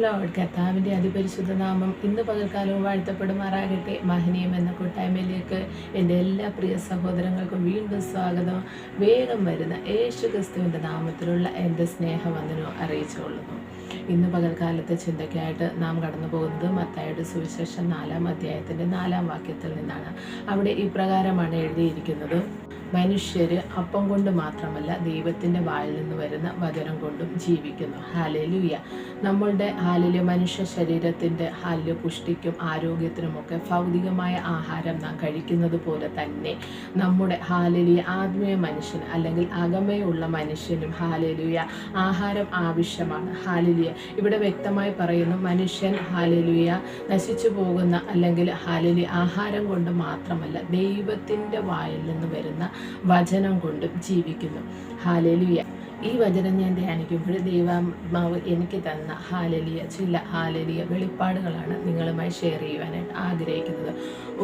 Lord. കർത്താവിൻ്റെ അതിപരിശുദ്ധ നാമം ഇന്ന് പകൽക്കാലവും വാഴ്ത്തപ്പെടുമാറാകട്ടെ. മഹനീയം എന്ന കൂട്ടായ്മയിലേക്ക് എൻ്റെ എല്ലാ പ്രിയ സഹോദരങ്ങൾക്കും വീണ്ടും സ്വാഗതം. വേഗം വരുന്ന യേശു ക്രിസ്തുവിൻ്റെ നാമത്തിലുള്ള എൻ്റെ സ്നേഹവന്ദനവും അറിയിച്ചുകൊള്ളുന്നു. ഇന്ന് പകൽക്കാലത്തെ ചിന്തയ്ക്കായിട്ട് നാം കടന്നു പോകുന്നത് മത്തായിയുടെ സുവിശേഷം 4-ാം അധ്യായത്തിൻ്റെ 4-ാം വാക്യത്തിൽ നിന്നാണ്. അവിടെ ഇപ്രകാരമാണ് എഴുതിയിരിക്കുന്നത്: മനുഷ്യർ അപ്പം കൊണ്ട് മാത്രമല്ല ദൈവത്തിൻ്റെ വായിൽ നിന്ന് വരുന്ന വചനം കൊണ്ടും ജീവിക്കുന്നു. ഹല്ലേലൂയ. നമ്മളുടെ മനുഷ്യ ശരീരത്തിൻ്റെ പുഷ്ടിക്കും ആരോഗ്യത്തിനുമൊക്കെ ഭൗതികമായ ആഹാരം നാം കഴിക്കുന്നത് പോലെ തന്നെ നമ്മുടെ ആത്മീയ മനുഷ്യൻ അല്ലെങ്കിൽ അകമയുള്ള മനുഷ്യനും ആഹാരം ആവശ്യമാണ്. ഇവിടെ വ്യക്തമായി പറയുന്നു, മനുഷ്യൻ നശിച്ചു പോകുന്ന അല്ലെങ്കിൽ ആഹാരം കൊണ്ട് മാത്രമല്ല ദൈവത്തിൻ്റെ വായിൽ നിന്ന് വരുന്ന വചനം കൊണ്ടും ജീവിക്കുന്നു. ഹല്ലേലൂയ. ഈ വചനം ഞാൻ ധ്യാനിക്കുമ്പോൾ ദൈവാത്മാവ് എനിക്ക് തന്ന ചില വെളിപ്പാടുകളാണ് നിങ്ങളുമായി ഷെയർ ചെയ്യുവാനായിട്ട് ആഗ്രഹിക്കുന്നത്.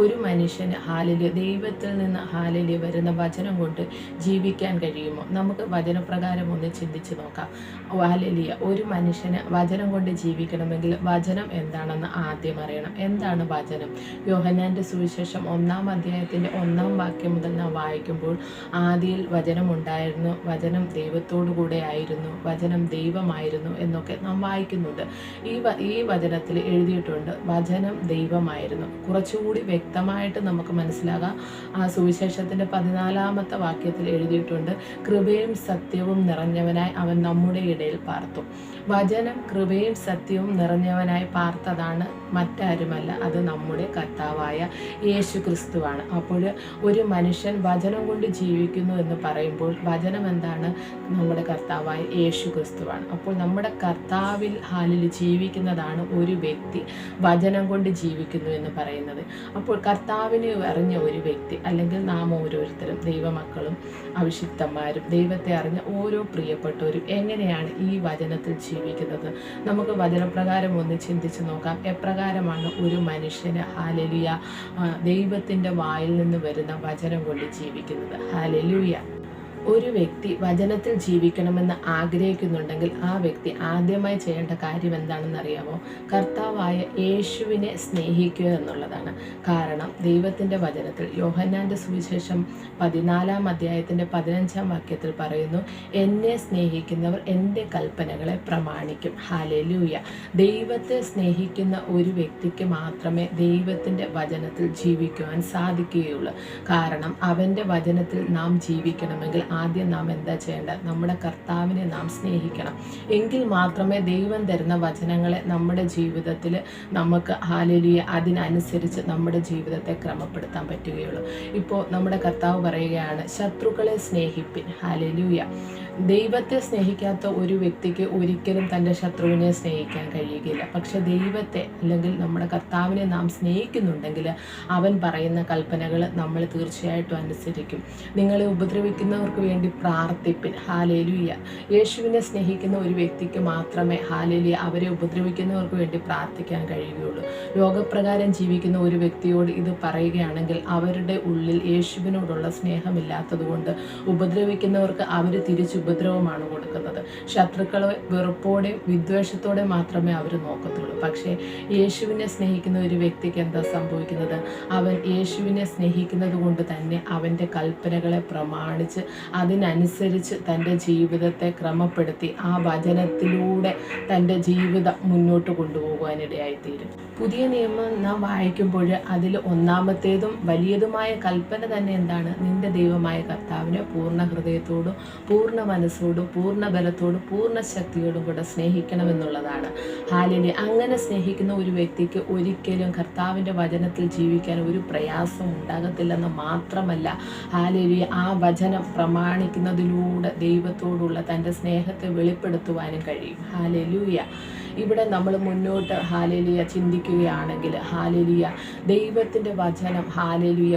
ഒരു മനുഷ്യന് ദൈവത്തിൽ നിന്ന് വരുന്ന വചനം കൊണ്ട് ജീവിക്കാൻ കഴിയുമോ? നമുക്ക് വചനപ്രകാരം ഒന്ന് ചിന്തിച്ച് നോക്കാം. ഒരു മനുഷ്യന് വചനം കൊണ്ട് ജീവിക്കണമെങ്കിൽ വചനം എന്താണെന്ന് ആദ്യം അറിയണം. എന്താണ് വചനം? യോഹന്നാൻ്റെ സുവിശേഷം 1-ാം അധ്യായത്തിൻ്റെ 1-ാം വാക്യം മുതൽ നാം വായിക്കുമ്പോൾ, ആദിയിൽ വചനം ഉണ്ടായിരുന്നു, വചനം ദൈവത്തോടു കൂടെ ആയിരുന്നു, വചനം ദൈവമായിരുന്നു എന്നൊക്കെ നാം വായിക്കുന്നുണ്ട്. ഈ വചനത്തിൽ എഴുതിയിട്ടുണ്ട് വചനം ദൈവമായിരുന്നു. കുറച്ചുകൂടി വ്യക്തമായിട്ട് നമുക്ക് മനസ്സിലാകാം. ആ സുവിശേഷത്തിൻ്റെ 14-ാമത്തെ വാക്യത്തിൽ എഴുതിയിട്ടുണ്ട്, കൃപയും സത്യവും നിറഞ്ഞവനായി അവൻ നമ്മുടെ ഇടയിൽ പാർത്തു. വചനം കൃപയും സത്യവും നിറഞ്ഞവനായി പാർത്തതാണ് മറ്റാരുമല്ല, അത് നമ്മുടെ കർത്താവായ യേശു ക്രിസ്തുവാണ്. അപ്പോൾ ഒരു മനുഷ്യൻ വചനം കൊണ്ട് ജീവിക്കുന്നു എന്ന് പറയുമ്പോൾ വചനം എന്താണ്? നമ്മുടെ കർത്താവായ യേശു ക്രിസ്തുവാണ്. അപ്പോൾ നമ്മുടെ കർത്താവിൽ ജീവിക്കുന്നതാണ് ഒരു വ്യക്തി വചനം കൊണ്ട് ജീവിക്കുന്നു എന്ന് പറയുന്നത്. അപ്പോൾ കർത്താവിനെ അറിഞ്ഞ ഒരു വ്യക്തി, അല്ലെങ്കിൽ നാം ഓരോരുത്തരും ദൈവമക്കളും അഭിഷിക്തന്മാരും ദൈവത്തെ അറിഞ്ഞ ഓരോ പ്രിയപ്പെട്ടവരും എങ്ങനെയാണ് ഈ വചനത്തിൽ ജീവിക്കുന്നത്? നമുക്ക് വചനപ്രകാരം ഒന്ന് ചിന്തിച്ച് നോക്കാം. എപ്രകാരമാണ് ഒരു മനുഷ്യന് ദൈവത്തിൻ്റെ വായിൽ നിന്ന് വരുന്ന വചനം കൊണ്ട് ജീവിക്കുന്നത്? ഹല്ലേലൂയ. ഒരു വ്യക്തി വചനത്തിൽ ജീവിക്കണമെന്ന് ആഗ്രഹിക്കുന്നുണ്ടെങ്കിൽ ആ വ്യക്തി ആദ്യമായി ചെയ്യേണ്ട കാര്യം എന്താണെന്ന് അറിയാമോ? കർത്താവായ യേശുവിനെ സ്നേഹിക്കുക എന്നുള്ളതാണ്. കാരണം ദൈവത്തിൻ്റെ വചനത്തിൽ യോഹന്നാൻ്റെ സുവിശേഷം 14-ാം അധ്യായത്തിൻ്റെ 15-ാം വാക്യത്തിൽ പറയുന്നു, എന്നെ സ്നേഹിക്കുന്നവർ എൻ്റെ കൽപ്പനകളെ പ്രമാണിക്കും. ഹല്ലേലൂയ. ദൈവത്തെ സ്നേഹിക്കുന്ന ഒരു വ്യക്തിക്ക് മാത്രമേ ദൈവത്തിൻ്റെ വചനത്തിൽ ജീവിക്കുവാൻ സാധിക്കുകയുള്ളൂ. കാരണം അവൻ്റെ വചനത്തിൽ നാം ജീവിക്കണമെങ്കിൽ ആദ്യം നാം എന്താ ചെയ്യേണ്ടത്? നമ്മുടെ കർത്താവിനെ നാം സ്നേഹിക്കണം. എങ്കിൽ മാത്രമേ ദൈവം തരുന്ന വചനങ്ങളെ നമ്മുടെ ജീവിതത്തിൽ നമുക്ക് അതിനനുസരിച്ച് നമ്മുടെ ജീവിതത്തെ ക്രമപ്പെടുത്താൻ പറ്റുകയുള്ളൂ. ഇപ്പോൾ നമ്മുടെ കർത്താവ് പറയുകയാണ്, ശത്രുക്കളെ സ്നേഹിപ്പിൻ. ഹല്ലേലൂയ. ദൈവത്തെ സ്നേഹിക്കാത്ത ഒരു വ്യക്തിക്ക് ഒരിക്കലും തൻ്റെ ശത്രുവിനെ സ്നേഹിക്കാൻ കഴിയുകയില്ല. പക്ഷെ ദൈവത്തെ അല്ലെങ്കിൽ നമ്മുടെ കർത്താവിനെ നാം സ്നേഹിക്കുന്നുണ്ടെങ്കിൽ അവൻ പറയുന്ന കൽപ്പനകൾ നമ്മൾ തീർച്ചയായിട്ടും അനുസരിക്കും. നിങ്ങളെ ഉപദ്രവിക്കുന്നവർക്ക് വേണ്ടി പ്രാർത്ഥിപ്പിൻ. ഹല്ലേലൂയ. യേശുവിനെ സ്നേഹിക്കുന്ന ഒരു വ്യക്തിക്ക് മാത്രമേ അവരെ ഉപദ്രവിക്കുന്നവർക്ക് വേണ്ടി പ്രാർത്ഥിക്കാൻ കഴിയുകയുള്ളൂ. ലോകപ്രകാരം ജീവിക്കുന്ന ഒരു വ്യക്തിയോട് ഇത് പറയുകയാണെങ്കിൽ അവരുടെ ഉള്ളിൽ യേശുവിനോടുള്ള സ്നേഹമില്ലാത്തത് കൊണ്ട് ഉപദ്രവിക്കുന്നവർക്ക് അവർ തിരിച്ചു ഉപദ്രവമാണ് കൊടുക്കുന്നത്. ശത്രുക്കളെ വെറുപ്പോടെ വിദ്വേഷത്തോടെ മാത്രമേ അവർ നോക്കത്തുള്ളൂ. പക്ഷേ യേശുവിനെ സ്നേഹിക്കുന്ന ഒരു വ്യക്തിക്ക് എന്താ സംഭവിക്കുന്നത്? അവൻ യേശുവിനെ സ്നേഹിക്കുന്നത് കൊണ്ട് തന്നെ അവൻ്റെ കൽപ്പനകളെ പ്രമാണിച്ച് അതിനനുസരിച്ച് തൻ്റെ ജീവിതത്തെ ക്രമപ്പെടുത്തി ആ വചനത്തിലൂടെ തൻ്റെ ജീവിതം മുന്നോട്ട് കൊണ്ടുപോകുവാനിടയായിത്തീരും. പുതിയ നിയമം നാം വായിക്കുമ്പോൾ അതിൽ ഒന്നാമത്തേതും വലിയതുമായ കൽപ്പന തന്നെ എന്താണ്? നിന്റെ ദൈവമായ കർത്താവിനെ പൂർണ്ണ ഹൃദയത്തോടും പൂർണ്ണ മനസ്സോടും പൂർണ്ണ ബലത്തോടും പൂർണ്ണ ശക്തിയോടും കൂടെ സ്നേഹിക്കണമെന്നുള്ളതാണ്. ഹല്ലേലൂയ. അങ്ങനെ സ്നേഹിക്കുന്ന ഒരു വ്യക്തിക്ക് ഒരിക്കലും കർത്താവിൻ്റെ വചനത്തിൽ ജീവിക്കാൻ ഒരു പ്രയാസം ഉണ്ടാകത്തില്ലെന്ന് മാത്രമല്ല, ഹല്ലേലൂയ, ആ വചനം പ്രമാണിക്കുന്നതിലൂടെ ദൈവത്തോടുള്ള തൻ്റെ സ്നേഹത്തെ വെളിപ്പെടുത്തുവാനും കഴിയും. ഹല്ലേലൂയ. ഇവിടെ നമ്മൾ മുന്നോട്ട് ചിന്തിക്കുകയാണെങ്കിൽ ദൈവത്തിൻ്റെ വചനം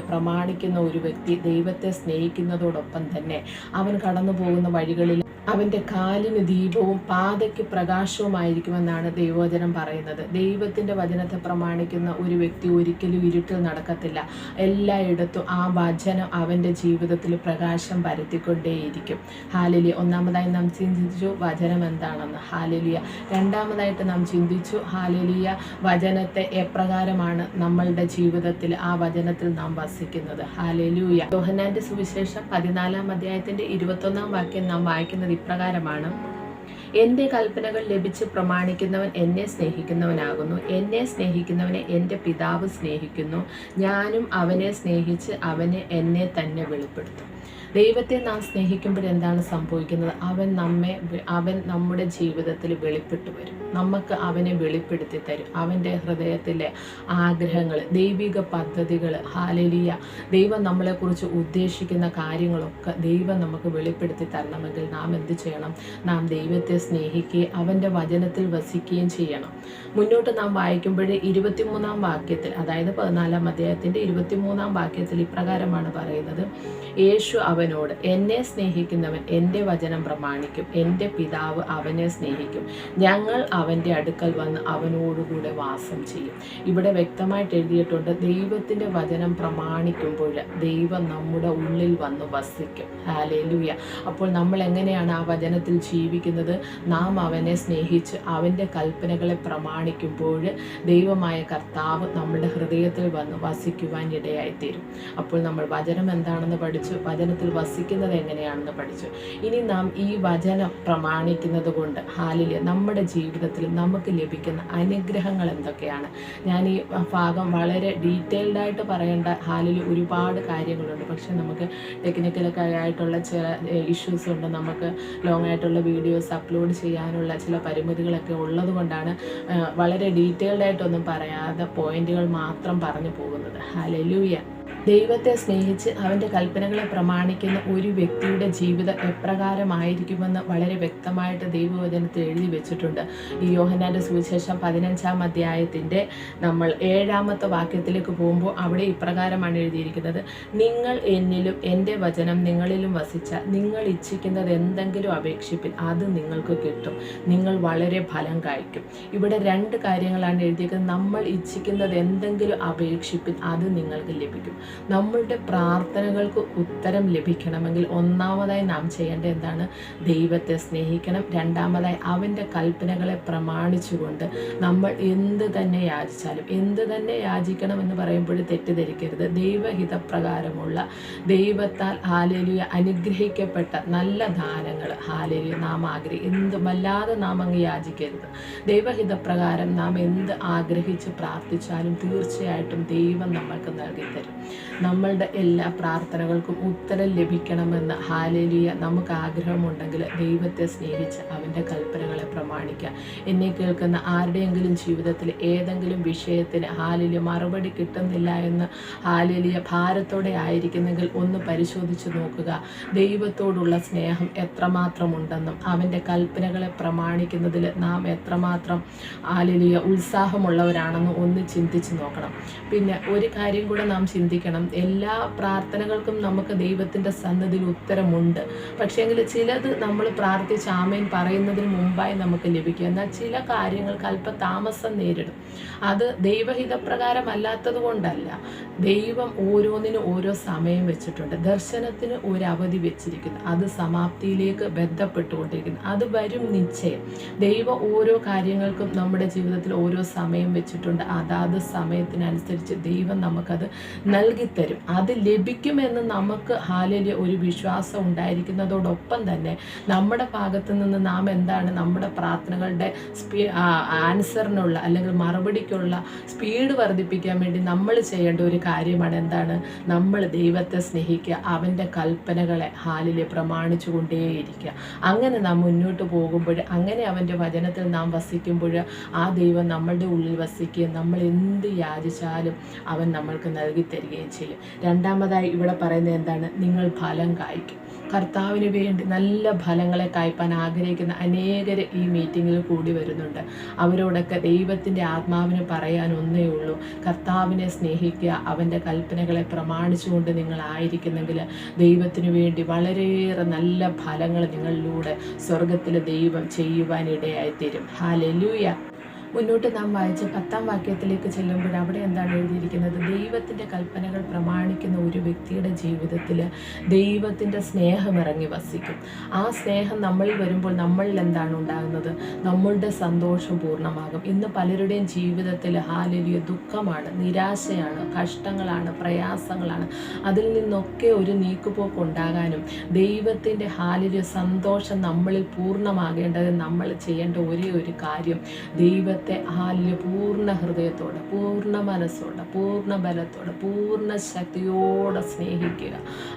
പ്രമാണിക്കുന്ന ഒരു വ്യക്തി ദൈവത്തെ സ്നേഹിക്കുന്നതോടൊപ്പം തന്നെ അവൻ കടന്നു പോകുന്ന വഴികളിൽ അവൻ്റെ കാലിന് ദീപവും പാതയ്ക്ക് പ്രകാശവുമായിരിക്കുമെന്നാണ് ദൈവവചനം പറയുന്നത്. ദൈവത്തിൻ്റെ വചനത്തെ പ്രമാണിക്കുന്ന ഒരു വ്യക്തി ഒരിക്കലും ഇരുട്ടിൽ നടക്കത്തില്ല. എല്ലായിടത്തും ആ വചനം അവൻ്റെ ജീവിതത്തിൽ പ്രകാശം പരത്തിക്കൊണ്ടേയിരിക്കും. ഹല്ലേലൂയ. ഒന്നാമതായി നാം ചിന്തിച്ചു വചനം എന്താണെന്ന്. ഹല്ലേലൂയ. രണ്ടാമതായി ആദ്യമായിട്ട് നാം ചിന്തിച്ചു. ഹല്ലേലൂയ. വചനത്തെ എപ്രകാരമാണ് നമ്മളുടെ ജീവിതത്തിൽ ആ വചനത്തിൽ നാം വസിക്കുന്നത്. ഹല്ലേലൂയ. യോഹന്നാന്റെ സുവിശേഷം 14-ാം അധ്യായത്തിന്റെ 21-ാം വാക്യം നാം വായിക്കുന്നത് ഇപ്രകാരമാണ്: എൻ്റെ കൽപ്പനകൾ ലഭിച്ച് പ്രമാണിക്കുന്നവൻ എന്നെ സ്നേഹിക്കുന്നവനാകുന്നു. എന്നെ സ്നേഹിക്കുന്നവനെ എൻ്റെ പിതാവ് സ്നേഹിക്കുന്നു. ഞാനും അവനെ സ്നേഹിച്ച് അവനെ എന്നെ തന്നെ വെളിപ്പെടുത്തും. ദൈവത്തെ നാം സ്നേഹിക്കുമ്പോൾ എന്താണ് സംഭവിക്കുന്നത്? അവൻ നമ്മുടെ ജീവിതത്തിൽ വെളിപ്പെട്ടു വരും. നമുക്ക് അവനെ വെളിപ്പെടുത്തി തരും. അവൻ്റെ ഹൃദയത്തിലെ ആഗ്രഹങ്ങൾ, ദൈവിക പദ്ധതികൾ, ഹല്ലേലൂയ, ദൈവം നമ്മളെക്കുറിച്ച് ഉദ്ദേശിക്കുന്ന കാര്യങ്ങളൊക്കെ ദൈവം നമുക്ക് വെളിപ്പെടുത്തി തരണമെങ്കിൽ നാം എന്ത് ചെയ്യണം? നാം ദൈവത്തെ സ്നേഹിക്കുകയും അവൻ്റെ വചനത്തിൽ വസിക്കുകയും ചെയ്യണം. മുന്നോട്ട് നാം വായിക്കുമ്പോൾ 23-ാം വാക്യത്തിൽ, അതായത് 14-ാം അധ്യായത്തിൻ്റെ 23-ാം വാക്യത്തിൽ ഇപ്രകാരമാണ് പറയുന്നത്: യേശു അവനോട്, എന്നെ സ്നേഹിക്കുന്നവൻ എൻ്റെ വചനം പ്രമാണിക്കും. എൻ്റെ പിതാവ് അവനെ സ്നേഹിക്കും. ഞങ്ങൾ അവൻ്റെ അടുക്കൽ വന്ന് അവനോടുകൂടെ വാസം ചെയ്യും. ഇവിടെ വ്യക്തമായിട്ട് എഴുതിയിട്ടുണ്ട്, ദൈവത്തിൻ്റെ വചനം പ്രമാണിക്കുമ്പോൾ ദൈവം നമ്മുടെ ഉള്ളിൽ വന്ന് വസിക്കും. ഹല്ലേലൂയ. അപ്പോൾ നമ്മൾ എങ്ങനെയാണ് ആ വചനത്തിൽ ജീവിക്കുന്നത്? നാം അവനെ സ്നേഹിച്ച് അവൻ്റെ കൽപ്പനകളെ പ്രമാണിക്കുമ്പോൾ ദൈവമായ കർത്താവ് നമ്മുടെ ഹൃദയത്തിൽ വന്ന് വസിക്കുവാൻ ഇടയായിത്തീരും. അപ്പോൾ നമ്മൾ വചനം എന്താണെന്ന് പഠിച്ചു, വചനത്തിൽ വസിക്കുന്നത് എങ്ങനെയാണെന്ന് പഠിച്ചു. ഇനി നാം ഈ വചനം പ്രമാണിക്കുന്നത് കൊണ്ട് ഹല്ലേലൂയ നമ്മുടെ ജീവിതത്തിൽ നമുക്ക് ലഭിക്കുന്ന അനുഗ്രഹങ്ങൾ എന്തൊക്കെയാണ്? ഞാൻ ഈ ഭാഗം വളരെ ഡീറ്റെയിൽഡ് ആയിട്ട് പറയേണ്ട ഹല്ലേലൂയ ഒരുപാട് കാര്യങ്ങളുണ്ട്. പക്ഷെ നമുക്ക് ടെക്നിക്കലൊക്കെ ആയിട്ടുള്ള ചില ഇഷ്യൂസ് ഉണ്ട്. നമുക്ക് ലോങ് ആയിട്ടുള്ള വീഡിയോസ് അപ്ലോഡ് ചെയ്യാനുള്ള ചില പരിമിതികളൊക്കെ ഉള്ളത് കൊണ്ടാണ് വളരെ ഡീറ്റെയിൽഡ് ആയിട്ടൊന്നും പറയാതെ പോയിന്റുകൾ മാത്രം പറഞ്ഞു പോകുന്നത്. ഹല്ലേലൂയ. ദൈവത്തെ സ്നേഹിച്ച് അവൻ്റെ കൽപ്പനകളെ പ്രമാണിക്കുന്ന ഒരു വ്യക്തിയുടെ ജീവിതം എപ്രകാരമായിരിക്കുമെന്ന് വളരെ വ്യക്തമായിട്ട് ദൈവവചനത്തിൽ എഴുതി വെച്ചിട്ടുണ്ട്. ഈ യോഹന്നാന്റെ സുവിശേഷം 15-ാം അധ്യായത്തിൻ്റെ നമ്മൾ 7-ാമത്തെ വാക്യത്തിലേക്ക് പോകുമ്പോൾ അവിടെ ഇപ്രകാരമാണ് എഴുതിയിരിക്കുന്നത്: നിങ്ങൾ എന്നിലും എൻ്റെ വചനം നിങ്ങളിലും വസിച്ചാൽ നിങ്ങൾ ഇച്ഛിക്കുന്നത് എന്തെങ്കിലും അപേക്ഷിപ്പിൻ, അത് നിങ്ങൾക്ക് കിട്ടും. നിങ്ങൾ വളരെ ഫലം കായ്ക്കും. ഇവിടെ 2 കാര്യങ്ങളാണ് എഴുതിയിരിക്കുന്നത്. നമ്മൾ ഇച്ഛിക്കുന്നത് എന്തെങ്കിലും അപേക്ഷിപ്പിൻ, അത് നിങ്ങൾക്ക് ലഭിക്കും. നമ്മളുടെ പ്രാർത്ഥനകൾക്ക് ഉത്തരം ലഭിക്കണമെങ്കിൽ ഒന്നാമതായി നാം ചെയ്യേണ്ടത് എന്താണ്? ദൈവത്തെ സ്നേഹിക്കണം. രണ്ടാമതായി അവൻ്റെ കൽപ്പനകളെ പ്രമാണിച്ചുകൊണ്ട് നമ്മൾ എന്ത് തന്നെ യാചിച്ചാലും, എന്ത് തന്നെ യാചിക്കണമെന്ന് പറയുമ്പോൾ തെറ്റിദ്ധരിക്കരുത്. ദൈവഹിതപ്രകാരമുള്ള ദൈവത്താൽ ഹല്ലേലൂയ അനുഗ്രഹിക്കപ്പെട്ട നല്ല ദാനങ്ങൾ ഹല്ലേലൂയ നാം വല്ലാതെ നാം അങ്ങ് യാചിക്കരുത്. ദൈവഹിതപ്രകാരം നാം എന്ത് ആഗ്രഹിച്ച് പ്രാർത്ഥിച്ചാലും തീർച്ചയായിട്ടും ദൈവം നമ്മൾക്ക് നൽകിത്തരും. നമ്മളുടെ എല്ലാ പ്രാർത്ഥനകൾക്കും ഉത്തരം ലഭിക്കണമെന്ന് ഹല്ലേലൂയ നമുക്ക് ആഗ്രഹമുണ്ടെങ്കിൽ ദൈവത്തെ സ്നേഹിച്ച് അവൻ്റെ കൽപ്പനകളെ പ്രമാണിക്കുക. എന്നെ കേൾക്കുന്ന ആരുടെയെങ്കിലും ജീവിതത്തിൽ ഏതെങ്കിലും വിഷയത്തിന് ഹല്ലേലൂയ മറുപടി കിട്ടുന്നില്ല എന്ന് ഹല്ലേലൂയ ഭാരത്തോടെ ആയിരിക്കുന്നെങ്കിൽ ഒന്ന് പരിശോധിച്ച് നോക്കുക. ദൈവത്തോടുള്ള സ്നേഹം എത്രമാത്രം ഉണ്ടെന്നും അവൻ്റെ കൽപ്പനകളെ പ്രമാണിക്കുന്നതിൽ നാം എത്രമാത്രം ഹല്ലേലൂയ ഉത്സാഹമുള്ളവരാണെന്നും ഒന്ന് ചിന്തിച്ച് നോക്കണം. പിന്നെ ഒരു കാര്യം കൂടെ നാം ചിന്തിക്കണം. എല്ലാ പ്രാർത്ഥനകൾക്കും നമുക്ക് ദൈവത്തിൻ്റെ സന്നിധിയിൽ ഉത്തരമുണ്ട്. പക്ഷേങ്കിൽ ചിലത് നമ്മൾ പ്രാർത്ഥിച്ച് ആമേൻ പറയുന്നതിന് മുമ്പായി നമുക്ക് ലഭിക്കും. എന്നാൽ ചില കാര്യങ്ങൾക്ക് അല്പം താമസം നേരിടും. അത് ദൈവഹിതപ്രകാരം അല്ലാത്തത് കൊണ്ടല്ല. ദൈവം ഓരോന്നിനും ഓരോ സമയം വെച്ചിട്ടുണ്ട്. ദർശനത്തിന് ഒരു അവധി വെച്ചിരിക്കുന്നു. അത് സമാപ്തിയിലേക്ക് ബന്ധപ്പെട്ടുകൊണ്ടിരിക്കുന്നു. അത് വരും നിശ്ചയം. ദൈവം ഓരോ കാര്യങ്ങൾക്കും നമ്മുടെ ജീവിതത്തിൽ ഓരോ സമയം വെച്ചിട്ടുണ്ട്. അതാത് സമയത്തിനനുസരിച്ച് ദൈവം നമുക്കത് നൽകിത്തരും. അത് ലഭിക്കുമെന്ന് നമുക്ക് ഹല്ലേലൂയ ഒരു വിശ്വാസം ഉണ്ടായിരിക്കുന്നതോടൊപ്പം തന്നെ നമ്മുടെ ഭാഗത്ത് നിന്ന് നാം എന്താണ് നമ്മുടെ പ്രാർത്ഥനകളുടെ ആൻസറിനുള്ള അല്ലെങ്കിൽ മറുപടിക്കുള്ള സ്പീഡ് വർദ്ധിപ്പിക്കാൻ വേണ്ടി നമ്മൾ ചെയ്യേണ്ട ഒരു കാര്യമാണ് എന്താണ്? നമ്മൾ ദൈവത്തെ സ്നേഹിക്കുക, അവൻ്റെ കൽപ്പനകളെ ഹല്ലേലൂയ പ്രമാണിച്ചു കൊണ്ടേയിരിക്കുക. അങ്ങനെ നാം മുന്നോട്ട് പോകുമ്പോൾ, അങ്ങനെ അവൻ്റെ വചനത്തിൽ നാം വസിക്കുമ്പോൾ ആ ദൈവം നമ്മളുടെ ഉള്ളിൽ വസിക്കുകയും നമ്മൾ എന്ത് യാചിച്ചാലും അവൻ നമ്മൾക്ക് നൽകി തരികയും ചെയ്യും. രണ്ടാമതായി ഇവിടെ പറയുന്നത് എന്താണ്? നിങ്ങൾ ഫലം കായ്ക്കും. കർത്താവിന് വേണ്ടി നല്ല ഫലങ്ങളെ കായ്പാൻ ആഗ്രഹിക്കുന്ന അനേകർ ഈ മീറ്റിങ്ങിൽ കൂടി വരുന്നുണ്ട്. അവരോടൊക്കെ ദൈവത്തിൻ്റെ ആത്മാവിന് പറയാൻ ഒന്നേ ഉള്ളൂ: കർത്താവിനെ സ്നേഹിക്കുക. അവൻ്റെ കൽപ്പനകളെ പ്രമാണിച്ചുകൊണ്ട് നിങ്ങളായിരിക്കുന്നെങ്കിൽ ദൈവത്തിനു വേണ്ടി വളരെയേറെ നല്ല ഫലങ്ങൾ നിങ്ങളിലൂടെ സ്വർഗത്തിലെ ദൈവം ചെയ്യുവാനിടയായിത്തീരും. ഹല്ലേലൂയ. മുന്നോട്ട് നാം വായിച്ച് 10-ാം വാക്യത്തിലേക്ക് ചെല്ലുമ്പോൾ അവിടെ എന്താണ് എഴുതിയിരിക്കുന്നത്? ദൈവത്തിൻ്റെ കൽപ്പനകൾ പ്രമാണിക്കുന്ന ഒരു വ്യക്തിയുടെ ജീവിതത്തിൽ ദൈവത്തിൻ്റെ സ്നേഹം ഇറങ്ങി വസിക്കും. ആ സ്നേഹം നമ്മളിൽ വരുമ്പോൾ നമ്മളിൽ എന്താണ് ഉണ്ടാകുന്നത്? നമ്മളുടെ സന്തോഷം പൂർണ്ണമാകും. ഇന്ന് പലരുടെയും ജീവിതത്തിൽ ഹാലേലൂയ ദുഃഖമാണ്, നിരാശയാണ്, കഷ്ടങ്ങളാണ്, പ്രയാസങ്ങളാണ്. അതിൽ നിന്നൊക്കെ ഒരു നീക്കുപോക്ക് ഉണ്ടാകാനും ദൈവത്തിൻ്റെ ഹാലേലൂയ സന്തോഷം നമ്മളിൽ പൂർണ്ണമാകേണ്ടത് നമ്മൾ ചെയ്യേണ്ട ഒരേ ഒരു കാര്യം, ദൈവത്തെ ഹാലേലൂയ പൂർണ്ണ ഹൃദയത്തോടെ, പൂർണ്ണ മനസ്സോടെ, പൂർണ്ണ ബലത്തോടെ, പൂർണ്ണ ശക്തിയോടെ സ്നേഹിക്കുക.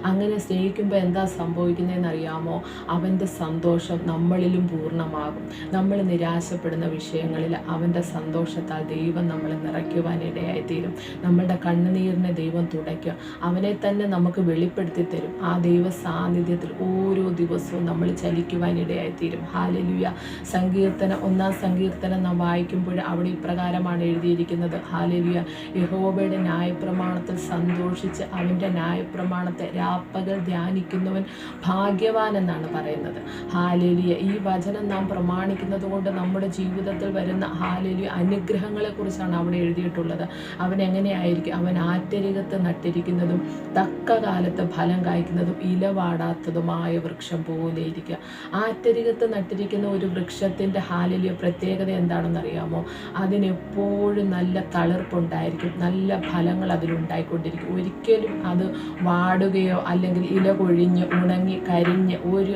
അങ്ങനെ സ്നേഹിക്കുമ്പോൾ എന്താ സംഭവിക്കുന്നതെന്ന് അറിയാമോ? അവൻ്റെ സന്തോഷം നമ്മളിലും പൂർണ്ണമാകും. നമ്മൾ നിരാശപ്പെടുന്ന വിഷയങ്ങളിൽ അവൻ്റെ സന്തോഷത്താൽ ദൈവം നമ്മളെ നിറയ്ക്കുവാനിടയായിത്തീരും. നമ്മളുടെ കണ്ണുനീരിനെ ദൈവം തുടയ്ക്കും. അവനെ തന്നെ നമുക്ക് വെളിപ്പെടുത്തി തരും. ആ ദൈവ സാന്നിധ്യത്തിൽ ഓരോ ദിവസവും നമ്മൾ ചലിക്കുവാനിടയായിത്തീരും. ഹാലേലൂയ. സങ്കീർത്തനം 1-ാം സങ്കീർത്തനം നാം വായിക്കുമ്പോൾ അവിടെ ഇപ്രകാരമാണ് എഴുതിയിരിക്കുന്നത്. ഹാലേലൂയ. യഹോവയുടെ ന്യായപ്രമാണത്തിൽ സന്തോഷിച്ച് അവൻ്റെ ന്യായപ്രമാണത്തെ രാപ്പകൽ ധ്യാനിക്കുന്നവൻ ഭാഗ്യവാൻ എന്നാണ് പറയുന്നത്. ഹാലേലൂയ. ഈ വചനം നാം പ്രമാണിക്കുന്നത് കൊണ്ട് നമ്മുടെ ജീവിതത്തിൽ വരുന്ന ഹാലേലൂയ അനുഗ്രഹങ്ങളെ കുറിച്ചാണ് അവിടെ എഴുതിയിട്ടുള്ളത്. അവൻ എങ്ങനെയായിരിക്കും? അവൻ ആറ്റരികത്ത് നട്ടിരിക്കുന്നതും തക്ക കാലത്ത് ഫലം കായ്ക്കുന്നതും ഇലവാടാത്തതുമായ വൃക്ഷം പോലെ ഇരിക്കുക. ആറ്റരികത്ത് നട്ടിരിക്കുന്ന ഒരു വൃക്ഷത്തിൻ്റെ ഹാലേലൂയ പ്രത്യേകത എന്താണെന്നറിയാമോ? അതിനെപ്പോഴും നല്ല തളിർപ്പുണ്ടായിരിക്കും, നല്ല ഫലങ്ങൾ അതിലുണ്ടായിക്കൊണ്ടിരിക്കും. ഒരിക്കലും അത് വാടുകയോ അല്ലെങ്കിൽ ഇല കൊഴിഞ്ഞ് ഉണങ്ങി കരിഞ്ഞ് ഒരു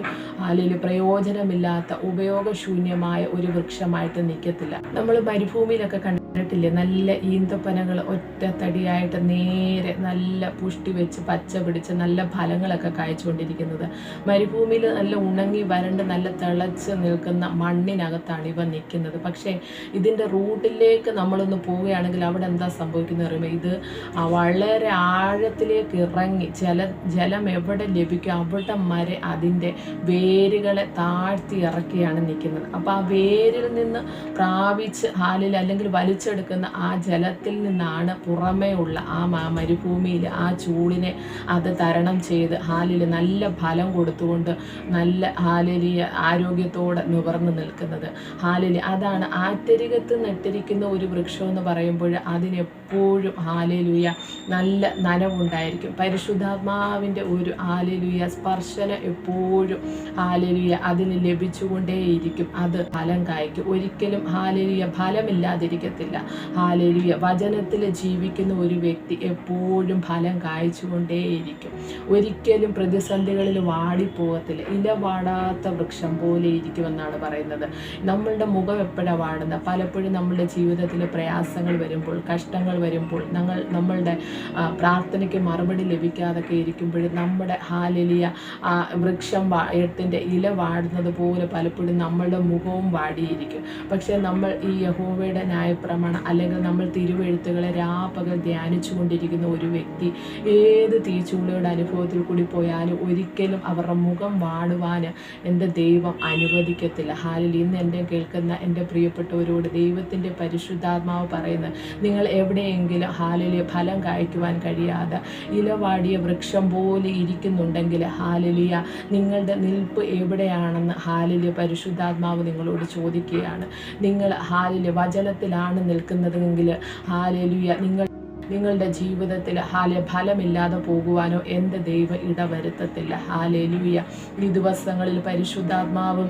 അല്ലെങ്കിൽ പ്രയോജനമില്ലാത്ത ഉപയോഗശൂന്യമായ ഒരു വൃക്ഷമായിട്ട് നിൽക്കത്തില്ല. നമ്മൾ മരുഭൂമിയിലൊക്കെ കണ്ടിട്ടില്ലേ? നല്ല ഈന്തപ്പനകൾ ഒറ്റത്തടിയായിട്ട് നേരെ നല്ല പുഷ്ടി വെച്ച് പച്ച പിടിച്ച് നല്ല ഫലങ്ങളൊക്കെ കായ്ച്ചുകൊണ്ടിരിക്കുന്നത്. മരുഭൂമിയിൽ നല്ല ഉണങ്ങി വരണ്ട് നല്ല തിളച്ച് നിൽക്കുന്ന മണ്ണിനകത്താണ് ഇവ നിൽക്കുന്നത്. പക്ഷേ ഇതിൻ്റെ റൂട്ടിലേക്ക് നമ്മളൊന്ന് പോവുകയാണെങ്കിൽ അവിടെ എന്താ സംഭവിക്കുന്നത് അറിയുമ്പോൾ, ഇത് വളരെ ആഴത്തിലേക്ക് ഇറങ്ങി ജലം എവിടെ ലഭിക്കും അവിടെ വരെ അതിൻ്റെ വേരുകളെ താഴ്ത്തി ഇറക്കിയാണ് നിൽക്കുന്നത്. അപ്പോൾ ആ വേരിൽ നിന്ന് പ്രാപിച്ച് ഹാലിൽ അല്ലെങ്കിൽ വലിച്ചെടുക്കുന്ന ആ ജലത്തിൽ നിന്നാണ് പുറമേ ഉള്ള ആ മരുഭൂമിയിൽ ആ ചൂടിനെ അത് തരണം ചെയ്ത് ഹാലിൽ നല്ല ഫലം കൊടുത്തുകൊണ്ട് നല്ല ഹാലിലിയ ആരോഗ്യത്തോടെ നിവർന്ന് നിൽക്കുന്നത്. ഹാലിലി അതാണ് ആറ്റരികത്ത് നട്ടിരിക്കുന്ന ഒരു വൃക്ഷം എന്ന് പറയുമ്പോൾ അതിനെപ്പോഴും ഹാലേലൂയ നല്ല നനവുണ്ടായിരിക്കും. പരിശുദ്ധാത്മാവിൻ്റെ ഒരു ഹാലേലൂയ സ്പർശന എപ്പോഴും ഹാലേലൂയ അതിന് ലഭിച്ചുകൊണ്ടേയിരിക്കും. അത് ഫലം കായ്ക്കും. ഒരിക്കലും ഹാലേലൂയ ഫലമില്ലാതിരിക്കത്തില്ല. ഹാലേലൂയ വചനത്തിൽ ജീവിക്കുന്ന ഒരു വ്യക്തി എപ്പോഴും ഫലം കായ്ച്ചുകൊണ്ടേയിരിക്കും. ഒരിക്കലും പ്രതിസന്ധികളിൽ വാടിപ്പോകത്തില്ല. ഇല വാടാത്ത വൃക്ഷം പോലെ ഇരിക്കുമെന്നാണ് പറയുന്നത്. നമ്മളുടെ മുഖം എപ്പോഴാണ് വാടുന്നത്? പലപ്പോഴും നമ്മളുടെ ജീവിതത്തിൽ പ്രയാസങ്ങൾ വരുമ്പോൾ, കഷ്ടങ്ങൾ വരുമ്പോൾ, നമ്മളുടെ പ്രാർത്ഥനയ്ക്ക് മറുപടി ലഭിക്കാതൊക്കെ ഇരിക്കുമ്പോൾ നമ്മുടെ ഹാലേലൂയ വൃക്ഷം ത്തിൻ്റെ ഇല വാടുന്നത് പോലെ പലപ്പോഴും നമ്മളുടെ മുഖവും വാടിയിരിക്കും. പക്ഷേ നമ്മൾ ഈ യഹോവയുടെ ന്യായപ്രമാണം അല്ലെങ്കിൽ നമ്മൾ തിരുവെഴുത്തുകളെ രാപ്പകൽ ധ്യാനിച്ചു കൊണ്ടിരിക്കുന്ന ഒരു വ്യക്തി ഏത് തീച്ചൂളയുടെ അനുഭവത്തിൽ കൂടി പോയാലും ഒരിക്കലും അവരുടെ മുഖം വാടുവാൻ എൻ്റെ ദൈവം അനുവദിക്കത്തില്ല. ഹാലേലൂയ. ഇന്ന് എൻ്റെ കേൾക്കുന്ന എൻ്റെ പ്രിയപ്പെട്ടവരോട് ദൈവത്തിൻ്റെ പരിശുദ്ധാത്മാവ് പറയുന്നത്, നിങ്ങൾ എവിടെയെങ്കിലും ഹാലേലൂയ ഫലം കായ്ക്കുവാൻ കഴിയാതെ ഇലവാടിയ വൃക്ഷം പോലെ ഇരിക്കുന്നുണ്ടെങ്കിൽ ഹാലേലൂയ നിങ്ങളുടെ നിൽപ്പ് എവിടെയാണെന്ന് ഹാലേലൂയ പരിശുദ്ധാത്മാവ് നിങ്ങളോട് ചോദിക്കുകയാണ്. നിങ്ങൾ ഹാലേലൂയ വചനത്തിലാണ് നിൽക്കുന്നതെങ്കിൽ ഹാലേലൂയ നിങ്ങളുടെ ജീവിതത്തിൽ ഫലമില്ലാതെ പോകുവാനോ എൻ്റെ ദൈവം ഇടവരുത്തത്തില്ല. ഹാലേലൂയ. ഈ ദിവസങ്ങളിൽ പരിശുദ്ധാത്മാവ്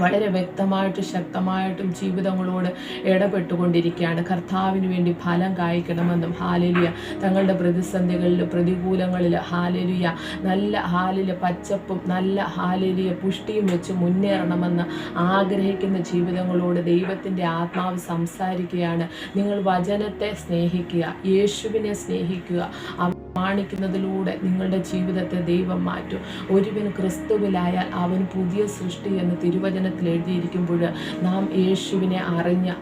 വളരെ വ്യക്തമായിട്ടും ശക്തമായിട്ടും ജീവിതങ്ങളോട് ഇടപെട്ടുകൊണ്ടിരിക്കുകയാണ്. കർത്താവിന് വേണ്ടി ഫലം കായ്ക്കണമെന്നും ഹാലേലൂയ തങ്ങളുടെ പ്രതിസന്ധികളിൽ പ്രതികൂലങ്ങളിൽ ഹാലേലൂയ നല്ല ഹാലിലെ പച്ചപ്പും നല്ല ഹാലേലൂയ പുഷ്ടിയും വെച്ച് മുന്നേറണമെന്ന് ആഗ്രഹിക്കുന്ന ജീവിതങ്ങളോട് ദൈവത്തിൻ്റെ ആത്മാവ് സംസാരിക്കുകയാണ്. നിങ്ങൾ വചനത്തെ സ്നേഹിക്കുക, യേശുവിനെ സ്നേഹിക്കുക. കാണിക്കുന്നതിലൂടെ നിങ്ങളുടെ ജീവിതത്തെ ദൈവം മാറ്റും. ഒരുവൻ ക്രിസ്തുവിലായാൽ അവൻ പുതിയ സൃഷ്ടി എന്ന് തിരുവചനത്തിൽ എഴുതിയിരിക്കുമ്പോൾ നാം യേശുവിനെ അറിഞ്ഞ്